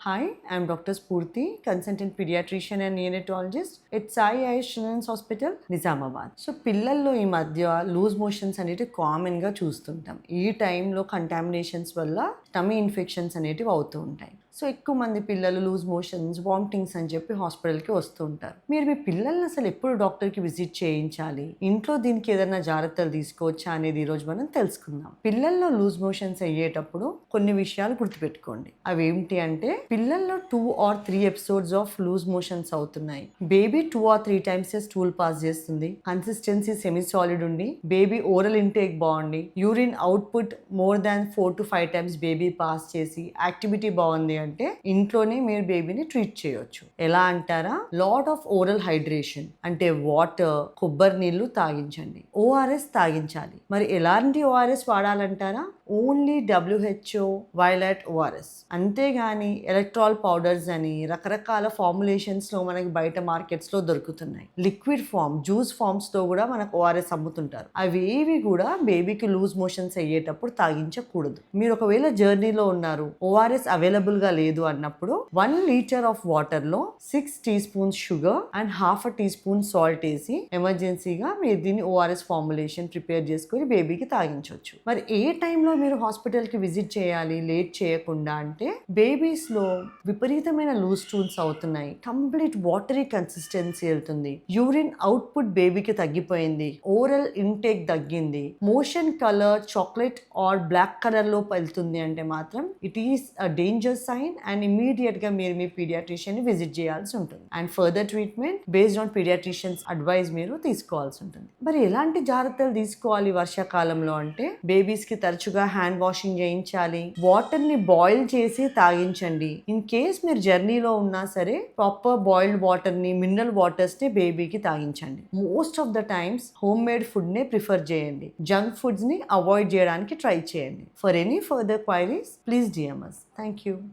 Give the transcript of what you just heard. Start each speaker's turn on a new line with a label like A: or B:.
A: Hi, I'm Dr. Spurti, consultant pediatrician and neonatologist at Sai Ayush Children's Hospital, Nizamabad. So పిల్లల్లో ఈ మధ్య loose motions అనేటివి కామన్గా చూస్తుంటాం. ఈ టైంలో కంటామినేషన్స్ వల్ల టమీ ఇన్ఫెక్షన్స్ అనేటివి అవుతూ ఉంటాయి. సో ఎక్కువ మంది పిల్లలు లూజ్ మోషన్స్, వామిటింగ్స్ అని చెప్పి హాస్పిటల్కి వస్తూ ఉంటారు. మీరు మీ పిల్లల్ని అసలు ఎప్పుడు డాక్టర్కి విజిట్ చేయించాలి, ఇంట్లో దీనికి ఏదైనా జాగ్రత్తలు తీసుకోవచ్చా అనేది ఈరోజు మనం తెలుసుకుందాం. పిల్లల్లో లూజ్ మోషన్స్ అయ్యేటప్పుడు కొన్ని విషయాలు గుర్తుపెట్టుకోండి. అవి ఏంటి అంటే, పిల్లల్లో 2 or 3 episodes of loose motions అవుతున్నాయి. Baby 2 or 3 times stool pass చేస్తుంది. కన్సిస్టెన్సీ సెమీ సాలిడ్ ఉండి, బేబీ ఓరల్ ఇంటేక్ బాగుండి, urine output more than 4 to 5 times baby pass చేసి, యాక్టివిటీ బాగుంది అంటే ఇంట్లోనే మీరు బేబీని ట్రీట్ చేయొచ్చు. ఎలా అంటారా? లాట్ ఆఫ్ ఓరల్ హైడ్రేషన్ అంటే వాటర్, కొబ్బరి నీళ్లు తాగించండి. ఓఆర్ఎస్ తాగించాలి. మరి ఎలాంటి ఓఆర్ఎస్ వాడాలంటారా? Only WHO violet ORS. అంతేగాని ఎలక్ట్రాల్ పౌడర్స్ అని రకరకాల ఫార్ములేషన్స్ లో మనకి బయట మార్కెట్స్ లో దొరుకుతున్నాయి. లిక్విడ్ ఫామ్, జ్యూస్ ఫార్మ్స్ తో కూడా మనకు ఓఆర్ఎస్ అమ్ముతుంటారు. అవి ఏవి కూడా బేబీకి లూజ్ మోషన్స్ అయ్యేటప్పుడు తాగించకూడదు. మీరు ఒకవేళ జర్నీలో ఉన్నారు, ఓఆర్ఎస్ అవైలబుల్ గా లేదు అన్నప్పుడు 1 లీటర్ ఆఫ్ వాటర్ లో 6 teaspoons sugar and ½ teaspoon salt వేసి ఎమర్జెన్సీగా మీరు దీన్ని ఓఆర్ఎస్ ఫార్ములేషన్ ప్రిపేర్ చేసుకుని బేబీకి తాగించవచ్చు. మరి ఏ టైంలో మీరు హాస్పిటల్ కి విజిట్ చేయాలి లేట్ చేయకుండా అంటే, బేబీస్ లో విపరీతమైన లూజ్ స్టూల్స్ అవుతున్నాయి, కంప్లీట్ వాటరీ కన్సిస్టెన్సీ వెళ్తుంది, యూరిన్ అవుట్పుట్ బేబీకి తగ్గిపోయింది, ఓరల్ ఇంటేక్ తగ్గింది, motion colour chocolate or black colour లో వెళ్తుంది అంటే మాత్రం it is a danger sign and immediate గా మీరు మీ పీడియాట్రిషియన్ ని విజిట్ చేయాల్సి ఉంటుంది. And further treatment based on paediatrician's advice మీరు తీసుకోవాల్సి ఉంటుంది. మరి ఎలాంటి జాగ్రత్తలు తీసుకోవాలి వర్షాకాలంలో అంటే, బేబీస్ కి తరచుగా హ్యాండ్ వాషింగ్ చేయించాలి. వాటర్ ని బాయిల్ చేసి తాగించండి. ఇన్ కేస్ మీరు జర్నీలో ఉన్నా సరే ప్రాపర్ బాయిల్డ్ వాటర్ ని, మినరల్ వాటర్స్ ని బేబీకి తాగించండి. Most of the times home made food నే ప్రిఫర్ చేయండి. జంక్ ఫుడ్స్ ని అవాయిడ్ చేయడానికి ట్రై చేయండి. For any further queries please DM us. Thank you.